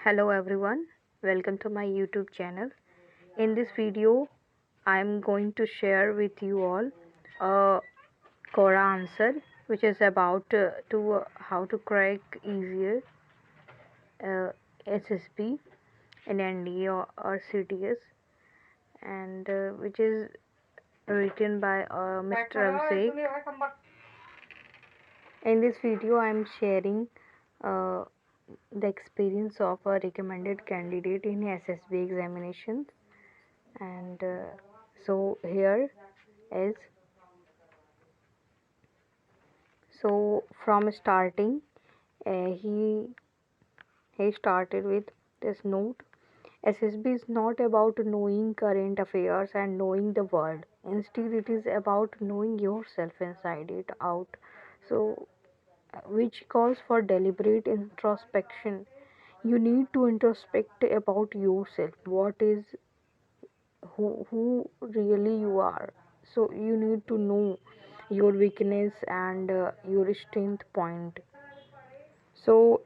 Hello everyone, welcome to my YouTube channel. In this video, I am going to share with you all a Quora answer which is about to how to crack easier uh, SSB in NDA or CTS, and which is written by Mr. Abhishek. In this video, I am sharing uh, the experience of a recommended candidate in SSB examinations, and so here is so from starting he started with this note. SSB is not about knowing current affairs and knowing the world. Instead, it is about knowing yourself inside it out. So, which calls for deliberate introspection. You need to introspect about yourself. What is who really you are. So you need to know your weakness and your strength point. So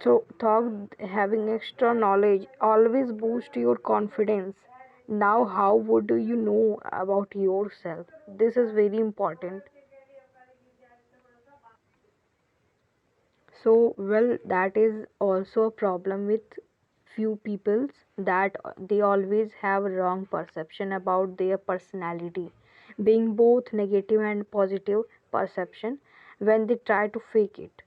so thought having extra knowledge always boost your confidence. Now how would you know about yourself? This is very important. So, well, that is also a problem with few peoples, that they always have a wrong perception about their personality, being both negative and positive perception when they try to fake it.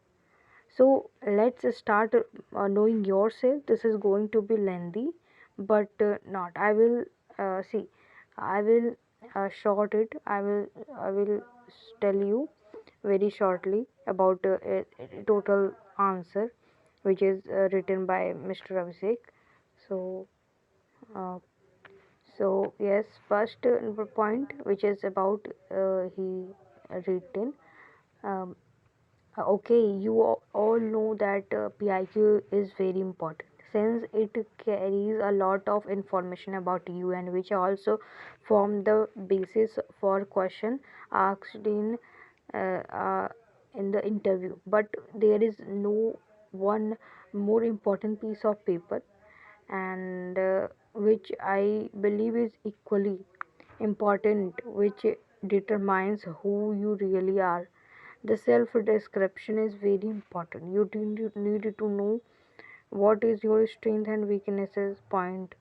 So, let's start knowing yourself. This is going to be lengthy, but not. I will see. I will short it. I will tell you very shortly about a total answer which is written by Mr. Abhishek. So, uh, so yes, first point which is about he written. Um, okay, you all know that PIQ is very important since it carries a lot of information about you, and which also form the basis for question asked uh, uh, in the interview. But there is no one more important piece of paper, and which I believe is equally important, which determines who you really are. The self description is very important. You need to know what is your strength and weaknesses point,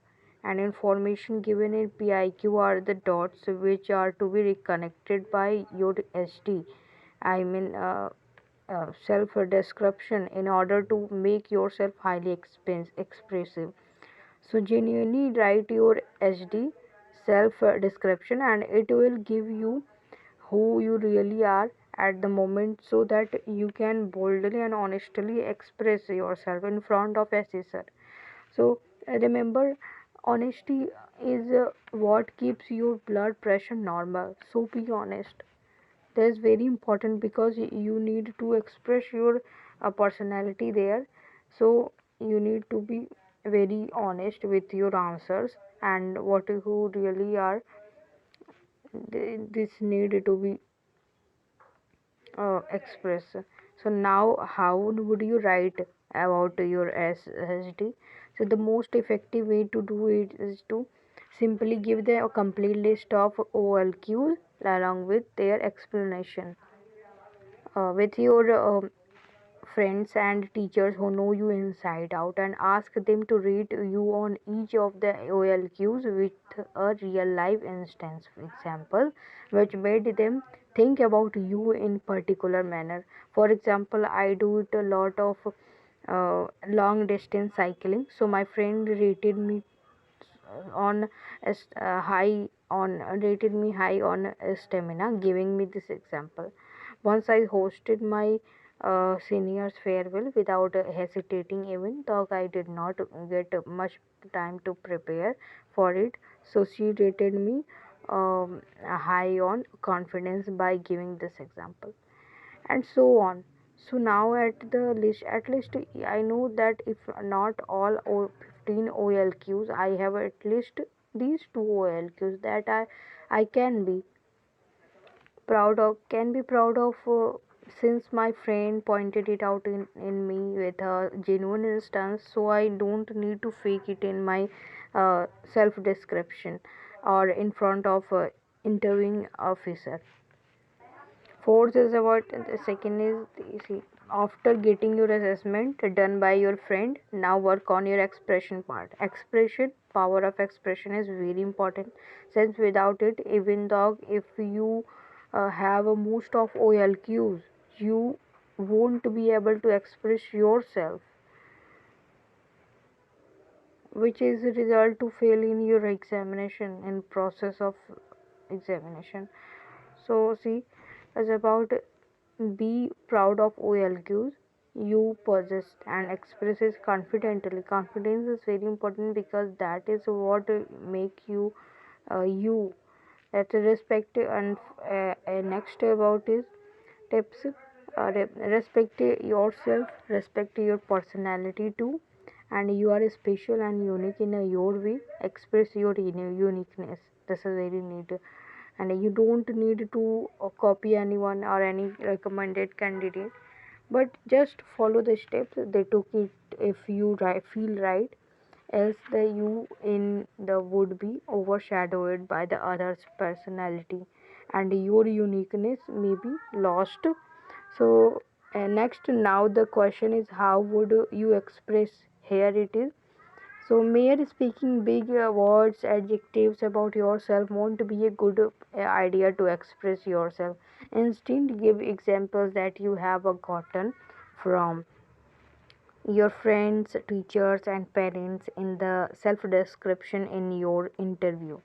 and information given in PIQ are the dots which are to be reconnected by your SD. I mean, self description in order to make yourself highly expressive. So, genuinely write your SD self description, and it will give you who you really are at the moment, so that you can boldly and honestly express yourself in front of assessor. So remember, honesty is what keeps your blood pressure normal. So be honest. That is very important because you need to express your personality there. So you need to be very honest with your answers and what you really are. This need to be express. So now how would you write about your SSD? So the most effective way to do it is to simply give them a complete list of OLQs along with their explanation. With your friends and teachers who know you inside out, and ask them to rate you on each of the OLQs with a real life instance example which made them think about you in particular manner. For example, I do it a lot of long distance cycling, so my friend rated me on high on rated me high on stamina, giving me this example. Once I hosted my seniors farewell without hesitating, even though I did not get much time to prepare for it. So she rated me high on confidence by giving this example, and so on. So now at least I know that if not all 15 OLQs, I have at least these two OLQs that I can be proud of since my friend pointed it out in me with a genuine instance, so I don't need to fake it in my self description or in front of a interviewing officer. Fourth is about the second is see, after getting your assessment done by your friend, now work on your expression part. Expression, power of expression is very important, since without it, even though if you have a most of OLQs, you won't be able to express yourself, which is a result to fail in your examination in process of examination. So see, it's about be proud of OLQs you possess and express it confidently. Confidence is very important because that is what make you you. That's respect and next about is tips. Respect yourself, respect your personality too, and you are special and unique in your way. Express your uniqueness. This is very neat, and you don't need to copy anyone or any recommended candidate, but just follow the steps they took it. If you feel right, else the you in the would be overshadowed by the other's personality, and your uniqueness may be lost. So next, now the question is how would you express? Here it is. So, mere speaking big words, adjectives about yourself won't be a good idea to express yourself. Instead, give examples that you have gotten from your friends, teachers, and parents in the self description in your interview.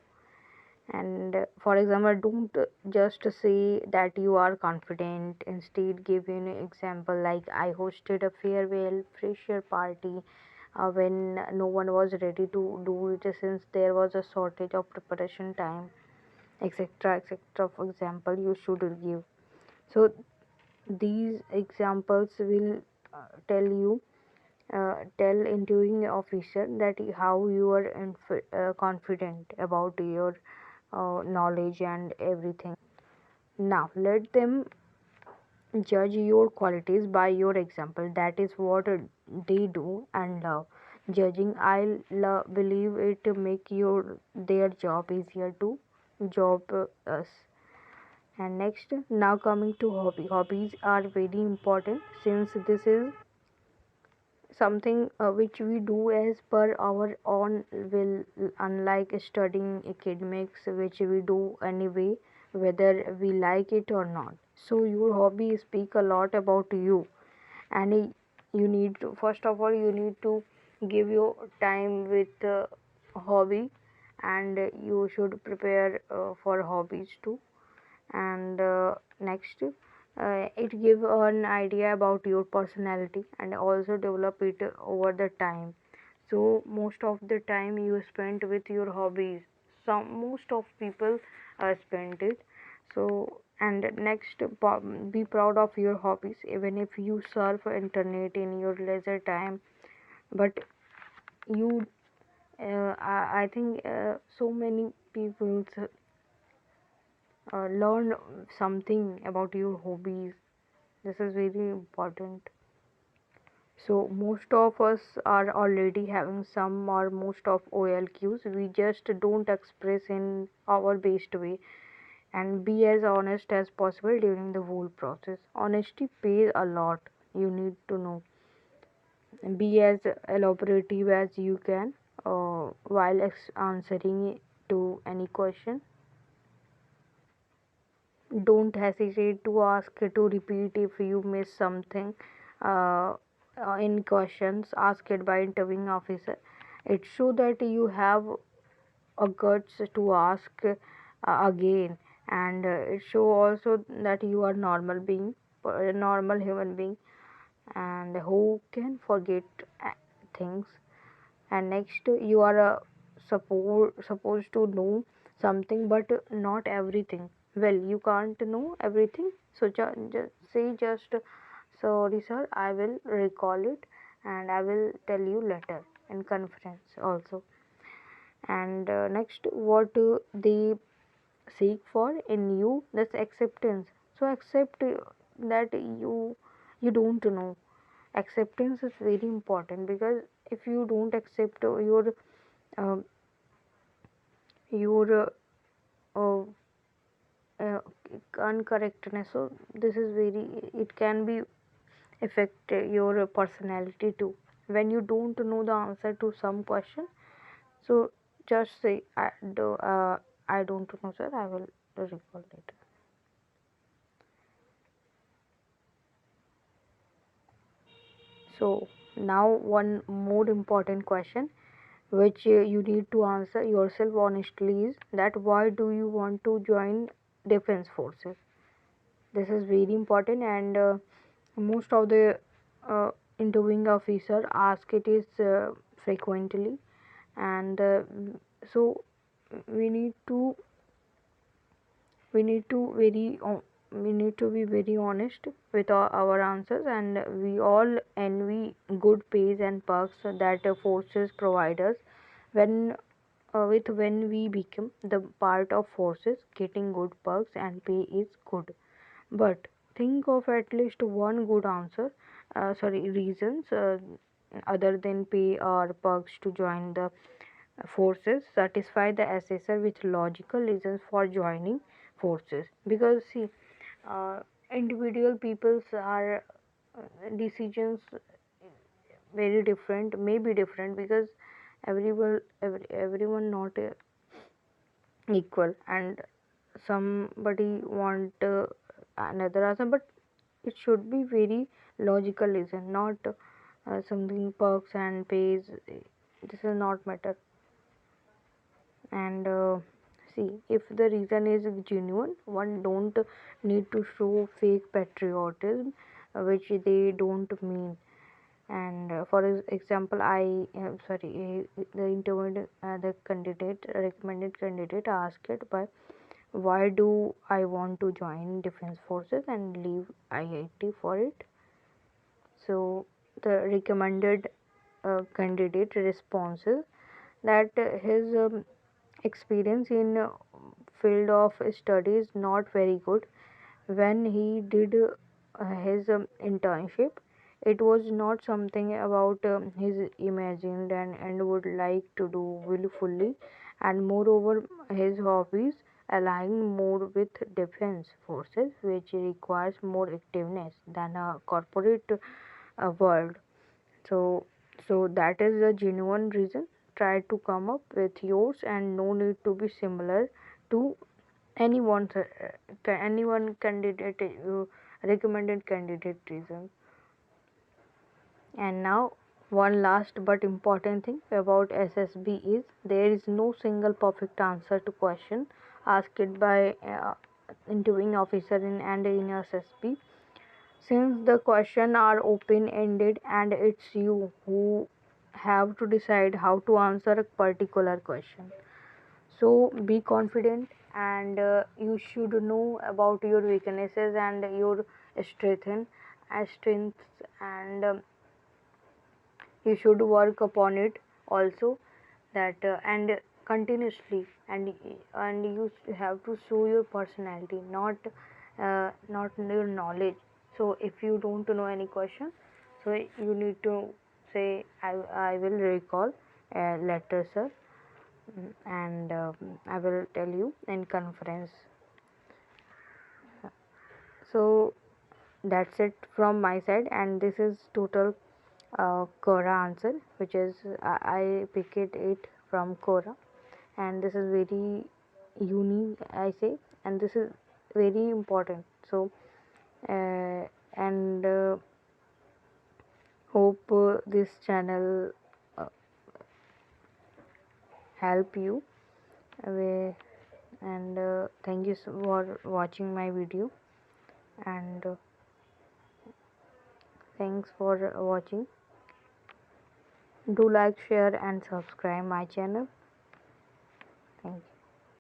And for example, don't just say that you are confident. Instead, give an example like I hosted a farewell fresher party when no one was ready to do it since there was a shortage of preparation time, etc. etc. For example, you should give. So these examples will tell interviewing officer that how you are confident about your knowledge and everything. Now let them judge your qualities by your example. That is what they do and love. Judging, believe it make your their job easier to job us. And next, now coming to hobby. Hobbies are very important since this is something which we do as per our own will, unlike studying academics which we do anyway whether we like it or not. So your hobby speak a lot about you, and you need to, first of all you need to give your time with hobby, and you should prepare for hobbies too. And next, it give an idea about your personality and also develop it over the time. So most of the time you spend with your hobbies, some most of people spend it. So and next, be proud of your hobbies even if you surf internet in your leisure time, but you I think so many people learn something about your hobbies. This is very important. So most of us are already having some or most of OLQs. We just don't express in our best way, and be as honest as possible during the whole process. Honesty pays a lot. You need to know. Be as elaborative as you can while answering to any question. Don't hesitate to ask to repeat if you miss something uh, in questions asked by interviewing officer. It shows that you have a guts to ask again, and it show also that you are normal being, a normal human being, and who can forget things. And next, you are supposed to know something but not everything. Well, you can't know everything, so say just sorry sir, I will recall it and I will tell you later in conference also. And next, what they seek for in you, that's acceptance. So accept that you don't know. Acceptance is very important, because if you don't accept uh, your uh, uh, uncorrectness, so this is very, it can be affect your personality too. When you don't know the answer to some question, so just say, I don't know sir, I will recall later. So now one more important question which you need to answer yourself honestly is that why do you want to join defense forces? This is very important, and most of the interviewing officer ask it is frequently, and so we need to we need to very we need to be very honest with our answers, and we all envy good pays and perks that forces provide us. When we become the part of forces, getting good perks and pay is good, but think of at least one good answer, reasons other than pay or perks to join the forces. Satisfy the assessor with logical reasons for joining forces, because see, individual people's are decisions very different, may be different, because everyone not equal, and somebody want another answer, but it should be very logical reason, not something perks and pays, this is not matter. And see, if the reason is genuine, one don't need to show fake patriotism which they don't mean. And for example, the interviewed the candidate, recommended candidate asked by why do I want to join defense forces and leave IIT for it. So the recommended candidate responses that his experience in field of study is not very good. When he did his internship, it was not something about his imagined and would like to do willfully, and moreover his hobbies align more with defense forces, which requires more activeness than a corporate world. So so that is a genuine reason. Try to come up with yours, and no need to be similar to anyone anyone candidate recommended candidate reason. And now one last but important thing about SSB is there is no single perfect answer to question asked by interviewing officer in SSB, since the question are open ended and it's you who have to decide how to answer a particular question. So be confident, and you should know about your weaknesses and your strengths, and you should work upon it also, that and continuously, and you have to show your personality, not your knowledge. So if you don't know any question, so you need to say, I will recall later sir. And I will tell you in conference. So that's it from my side, and this is total Quora answer, which is I picked it from Quora, and this is very unique, I say, and this is very important. So and hope this channel uh, help you away, and thank you for watching my video, and thanks for watching. Do like, share and subscribe my channel. Thank you.